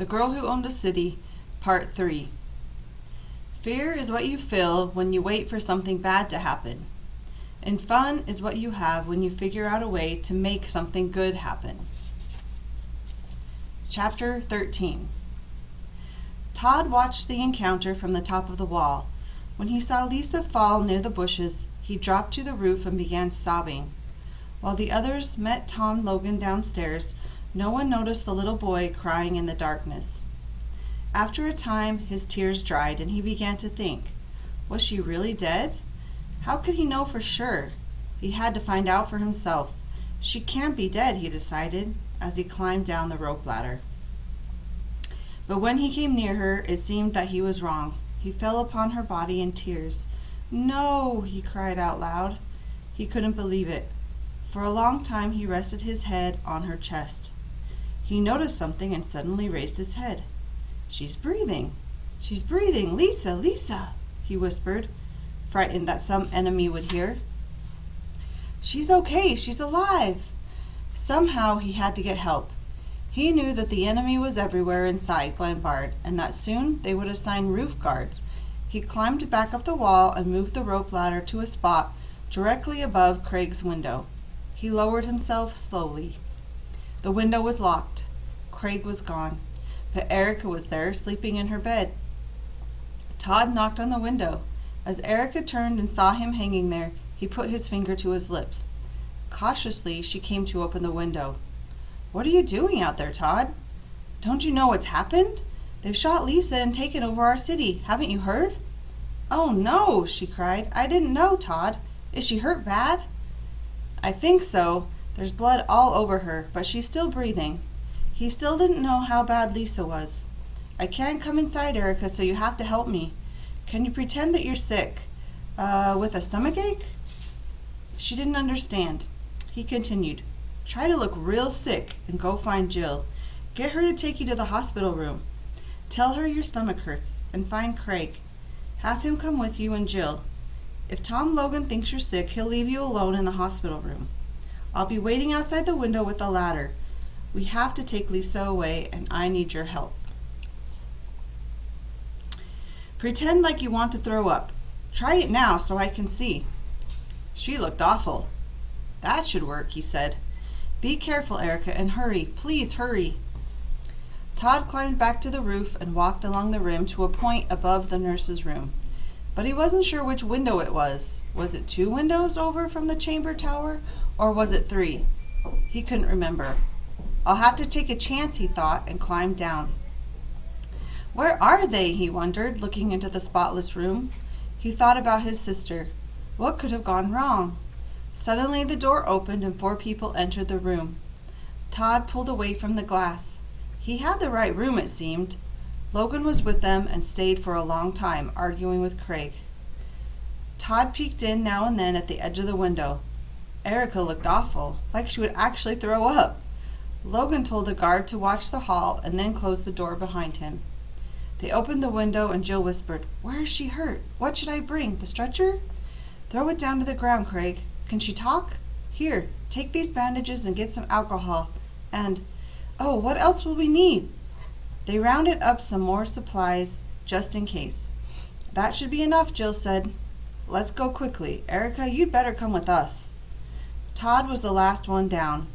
The Girl Who Owned a City, Part 3. Fear is what you feel when you wait for something bad to happen. And fun is what you have when you figure out a way to make something good happen. Chapter 13. Todd watched the encounter from the top of the wall. When he saw Lisa fall near the bushes, he dropped to the roof and began sobbing. While the others met Tom Logan downstairs, no one noticed the little boy crying in the darkness. After a time, his tears dried and he began to think, was she really dead? How could he know for sure? He had to find out for himself. She can't be dead, he decided, as he climbed down the rope ladder. But when he came near her, it seemed that he was wrong. He fell upon her body in tears. No, he cried out loud. He couldn't believe it. For a long time he rested his head on her chest. He noticed something and suddenly raised his head. She's breathing. She's breathing. Lisa, Lisa, he whispered, frightened that some enemy would hear. She's okay. She's alive. Somehow he had to get help. He knew that the enemy was everywhere inside Glenbard and that soon they would assign roof guards. He climbed back up the wall and moved the rope ladder to a spot directly above Craig's window. He lowered himself slowly. The window was locked. Craig was gone, but Erica was there, sleeping in her bed. Todd knocked on the window. As Erica turned and saw him hanging there, he put his finger to his lips. Cautiously, she came to open the window. What are you doing out there, Todd? Don't you know what's happened? They've shot Lisa and taken over our city. Haven't you heard? Oh, no, she cried. I didn't know, Todd. Is she hurt bad? I think so. There's blood all over her, but she's still breathing. He still didn't know how bad Lisa was. I can't come inside, Erica, so you have to help me. Can you pretend that you're sick? With a stomachache? She didn't understand. He continued, try to look real sick and go find Jill. Get her to take you to the hospital room. Tell her your stomach hurts and find Craig. Have him come with you and Jill. If Tom Logan thinks you're sick, he'll leave you alone in the hospital room. I'll be waiting outside the window with the ladder. We have to take Lisa away, and I need your help. Pretend like you want to throw up. Try it now so I can see. She looked awful. That should work, he said. Be careful, Erica, and hurry. Please hurry. Todd climbed back to the roof and walked along the rim to a point above the nurse's room. But he wasn't sure which window it was. Was it 2 windows over from the chamber tower, or was it 3? He couldn't remember. I'll have to take a chance, he thought, and climbed down. Where are they? He wondered, looking into the spotless room. He thought about his sister. What could have gone wrong? Suddenly the door opened and 4 people entered the room. Todd pulled away from the glass. He had the right room, it seemed. Logan was with them and stayed for a long time, arguing with Craig. Todd peeked in now and then at the edge of the window. Erica looked awful, like she would actually throw up. Logan told the guard to watch the hall and then closed the door behind him. They opened the window and Jill whispered, Where is she hurt? What should I bring? The stretcher? Throw it down to the ground, Craig. Can she talk? Here, take these bandages and get some alcohol. And, oh, what else will we need? They rounded up some more supplies, just in case. That should be enough, Jill said. Let's go quickly. Erica, you'd better come with us. Todd was the last one down.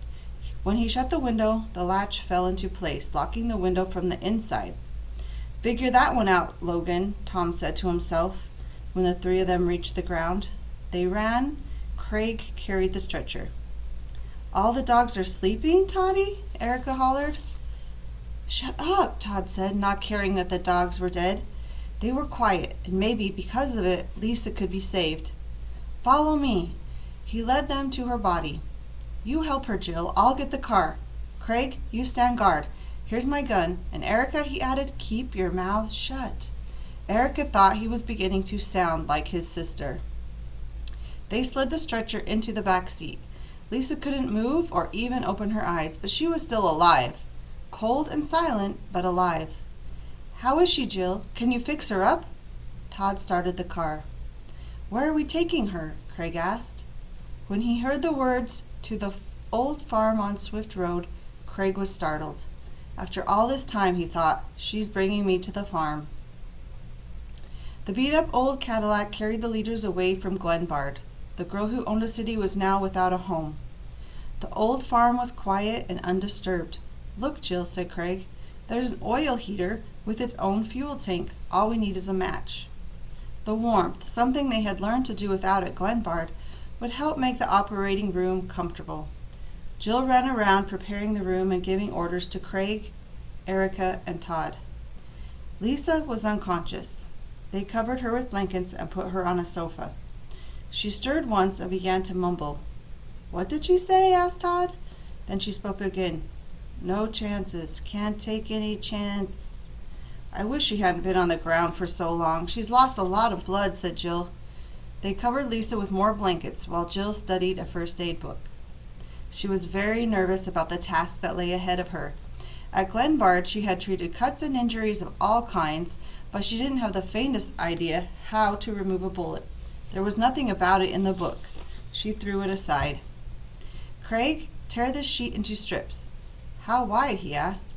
When he shut the window, the latch fell into place, locking the window from the inside. Figure that one out, Logan, Tom said to himself, when the 3 of them reached the ground. They ran. Craig carried the stretcher. All the dogs are sleeping, Toddy? Erica hollered. Shut up, Todd said, not caring that the dogs were dead. They were quiet, and maybe because of it, Lisa could be saved. Follow me. He led them to her body. You help her, Jill. I'll get the car. Craig, you stand guard. Here's my gun. And Erica, he added, keep your mouth shut. Erica thought he was beginning to sound like his sister. They slid the stretcher into the back seat. Lisa couldn't move or even open her eyes, but she was still alive. Cold and silent, but alive. How is she, Jill? Can you fix her up? Todd started the car. Where are we taking her? Craig asked. When he heard the words, to the old farm on Swift Road, Craig was startled. After all this time, he thought, she's bringing me to the farm. The beat-up old Cadillac carried the leaders away from Glenbard. The girl who owned a city was now without a home. The old farm was quiet and undisturbed. Look, Jill, said Craig. There's an oil heater with its own fuel tank. All we need is a match. The warmth, something they had learned to do without at Glenbard, would help make the operating room comfortable. Jill ran around preparing the room and giving orders to Craig, Erica, and Todd. Lisa was unconscious. They covered her with blankets and put her on a sofa. She stirred once and began to mumble. What did she say? Asked Todd. Then she spoke again. No chances. Can't take any chance. I wish she hadn't been on the ground for so long. She's lost a lot of blood, said Jill. They covered Lisa with more blankets while Jill studied a first aid book. She was very nervous about the task that lay ahead of her. At Glenbard, she had treated cuts and injuries of all kinds, but she didn't have the faintest idea how to remove a bullet. There was nothing about it in the book. She threw it aside. Craig, tear this sheet into strips. How wide? He asked.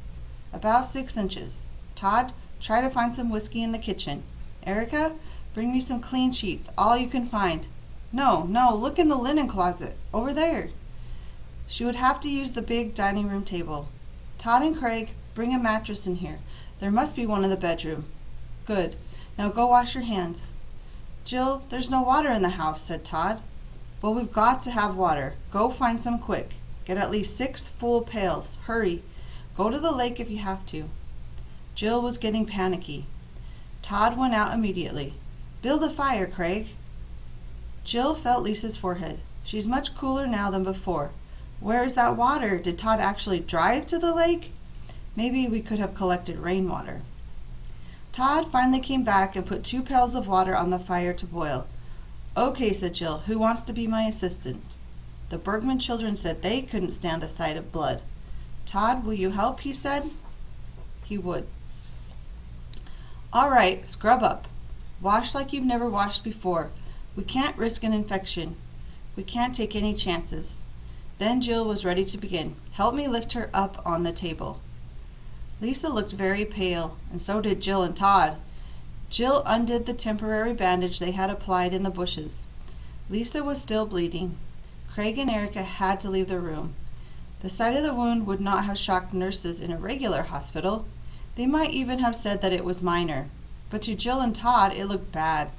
About 6 inches. Todd, try to find some whiskey in the kitchen. Erica, bring me some clean sheets, all you can find. No, look in the linen closet, over there. She would have to use the big dining room table. Todd and Craig, bring a mattress in here. There must be one in the bedroom. Good. Now go wash your hands. Jill, there's no water in the house, said Todd. Well, we've got to have water. Go find some quick. Get at least 6 full pails. Hurry. Go to the lake if you have to. Jill was getting panicky. Todd went out immediately. Build a fire, Craig. Jill felt Lisa's forehead. She's much cooler now than before. Where is that water? Did Todd actually drive to the lake? Maybe we could have collected rainwater. Todd finally came back and put 2 pails of water on the fire to boil. Okay, said Jill. Who wants to be my assistant? The Bergman children said they couldn't stand the sight of blood. Todd, will you help? He said. He would. All right, scrub up. Wash like you've never washed before. We can't risk an infection. We can't take any chances. Then Jill was ready to begin. Help me lift her up on the table. Lisa looked very pale, and so did Jill and Todd. Jill undid the temporary bandage they had applied in the bushes. Lisa was still bleeding. Craig and Erica had to leave the room. The sight of the wound would not have shocked nurses in a regular hospital. They might even have said that it was minor. But to Jill and Todd, it looked bad.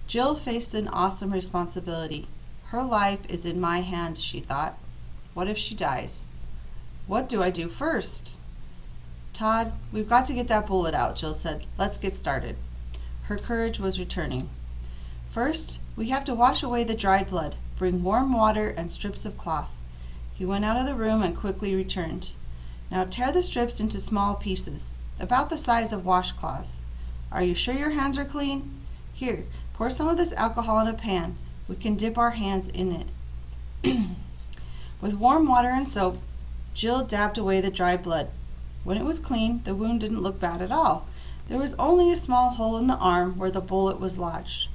Jill faced an awesome responsibility. Her life is in my hands, she thought. What if she dies? What do I do first? Todd, we've got to get that bullet out, Jill said. Let's get started. Her courage was returning. First, we have to wash away the dried blood. Bring warm water and strips of cloth. He went out of the room and quickly returned. Now tear the strips into small pieces, about the size of washcloths. Are you sure your hands are clean? Here, pour some of this alcohol in a pan. We can dip our hands in it. With warm water and soap, Jill dabbed away the dried blood. When it was clean, the wound didn't look bad at all. There was only a small hole in the arm where the bullet was lodged.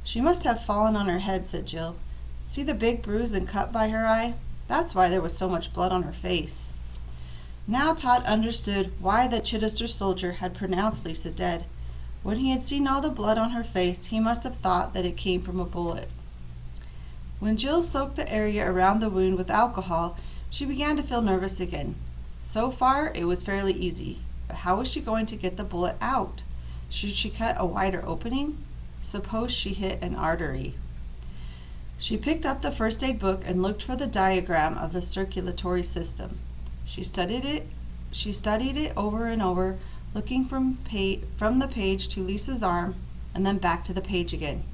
She must have fallen on her head, said Jill. See the big bruise and cut by her eye? That's why there was so much blood on her face. Now Todd understood why the Chittister soldier had pronounced Lisa dead. When he had seen all the blood on her face, he must have thought that it came from a bullet. When Jill soaked the area around the wound with alcohol, she began to feel nervous again. So far, it was fairly easy, but how was she going to get the bullet out? Should she cut a wider opening? Suppose she hit an artery. She picked up the first aid book and looked for the diagram of the circulatory system. She studied it over and over, looking from the page to Lisa's arm and then back to the page again.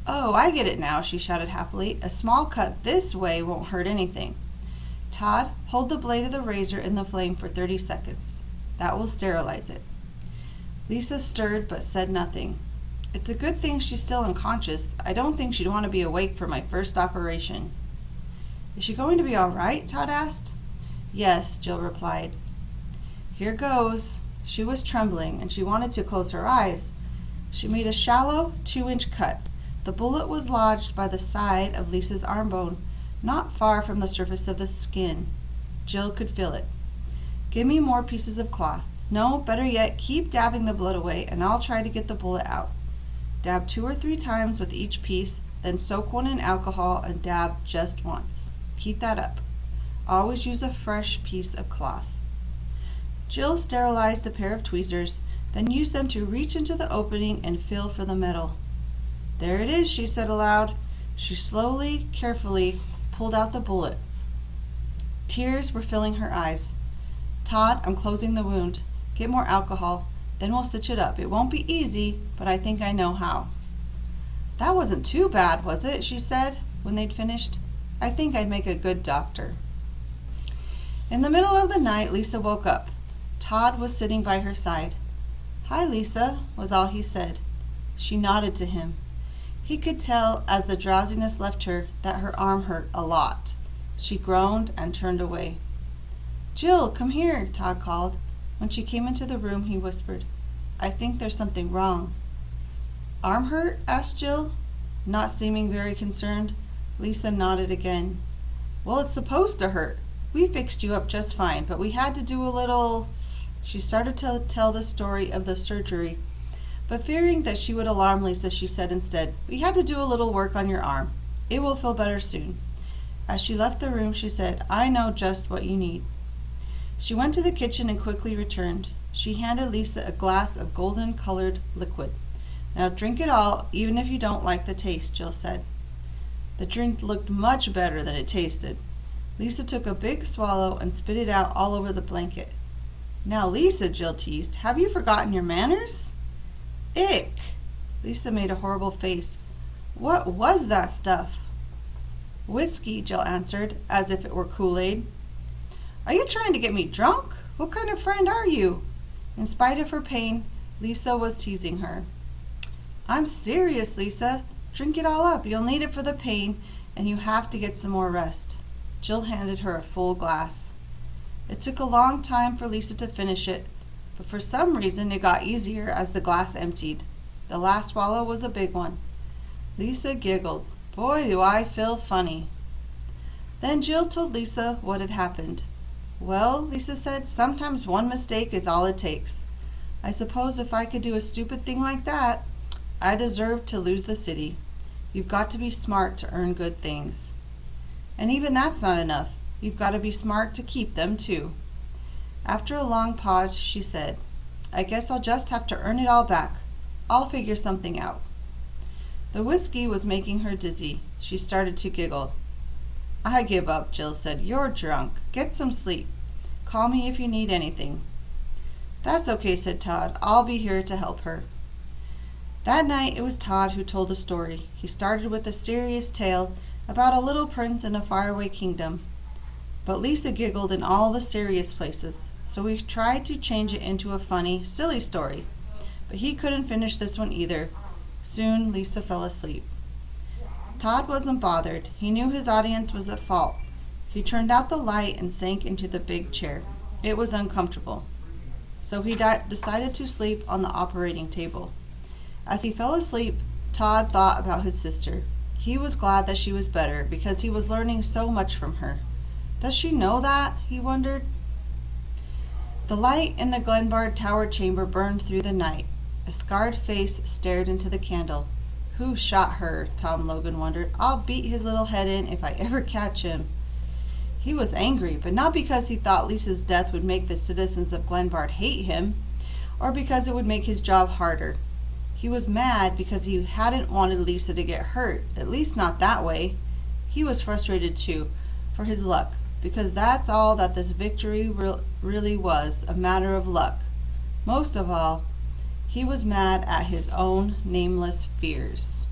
Oh, I get it now, she shouted happily. A small cut this way won't hurt anything. Todd, hold the blade of the razor in the flame for 30 seconds. That will sterilize it. Lisa stirred but said nothing. It's a good thing she's still unconscious. I don't think she'd want to be awake for my first operation. Is she going to be all right? Todd asked. Yes, Jill replied. Here goes. She was trembling, and she wanted to close her eyes. She made a shallow 2-inch cut. The bullet was lodged by the side of Lisa's arm bone, not far from the surface of the skin. Jill could feel it. Give me more pieces of cloth. No, better yet, keep dabbing the blood away and I'll try to get the bullet out. Dab 2 or 3 times with each piece, then soak one in alcohol and dab just once. Keep that up. Always use a fresh piece of cloth. Jill sterilized a pair of tweezers, then used them to reach into the opening and feel for the metal. There it is, she said aloud. She slowly, carefully pulled out the bullet. Tears were filling her eyes. Todd, I'm closing the wound. Get more alcohol, then we'll stitch it up. It won't be easy, but I think I know how. That wasn't too bad, was it? She said when they'd finished. I think I'd make a good doctor. In the middle of the night, Lisa woke up. Todd was sitting by her side. Hi, Lisa, was all he said. She nodded to him. He could tell as the drowsiness left her that her arm hurt a lot. She groaned and turned away. Jill, come here, Todd called. When she came into the room, he whispered, I think there's something wrong. Arm hurt? Asked Jill. Not seeming very concerned, Lisa nodded again. Well, it's supposed to hurt. We fixed you up just fine, but we had to do a little... She started to tell the story of the surgery, but fearing that she would alarm Lisa, she said instead, we had to do a little work on your arm. It will feel better soon. As she left the room, she said, I know just what you need. She went to the kitchen and quickly returned. She handed Lisa a glass of golden-colored liquid. Now drink it all, even if you don't like the taste, Jill said. The drink looked much better than it tasted. Lisa took a big swallow and spit it out all over the blanket. Now, Lisa, Jill teased, have you forgotten your manners? Ick! Lisa made a horrible face. What was that stuff? Whiskey, Jill answered, as if it were Kool-Aid. Are you trying to get me drunk? What kind of friend are you? In spite of her pain, Lisa was teasing her. I'm serious, Lisa. Drink it all up. You'll need it for the pain, and you have to get some more rest. Jill handed her a full glass. It took a long time for Lisa to finish it, but for some reason it got easier as the glass emptied. The last swallow was a big one. Lisa giggled. Boy, do I feel funny. Then Jill told Lisa what had happened. Well, Lisa said, sometimes one mistake is all it takes. I suppose if I could do a stupid thing like that, I deserved to lose the city. You've got to be smart to earn good things. And even that's not enough. You've got to be smart to keep them, too. After a long pause, she said, I guess I'll just have to earn it all back. I'll figure something out. The whiskey was making her dizzy. She started to giggle. I give up, Jill said. You're drunk. Get some sleep. Call me if you need anything. That's okay, said Todd. I'll be here to help her. That night it was Todd who told a story. He started with a serious tale about a little prince in a faraway kingdom. But Lisa giggled in all the serious places, so we tried to change it into a funny, silly story. But he couldn't finish this one either. Soon Lisa fell asleep. Todd wasn't bothered. He knew his audience was at fault. He turned out the light and sank into the big chair. It was uncomfortable. So he decided to sleep on the operating table. As he fell asleep, Todd thought about his sister. He was glad that she was better because he was learning so much from her. Does she know that? He wondered. The light in the Glenbard Tower chamber burned through the night. A scarred face stared into the candle. Who shot her? Tom Logan wondered. I'll beat his little head in if I ever catch him. He was angry, but not because he thought Lisa's death would make the citizens of Glenbard hate him, or because it would make his job harder. He was mad because he hadn't wanted Lisa to get hurt, at least not that way. He was frustrated too, for his luck, because that's all that this victory really was, a matter of luck. Most of all, he was mad at his own nameless fears.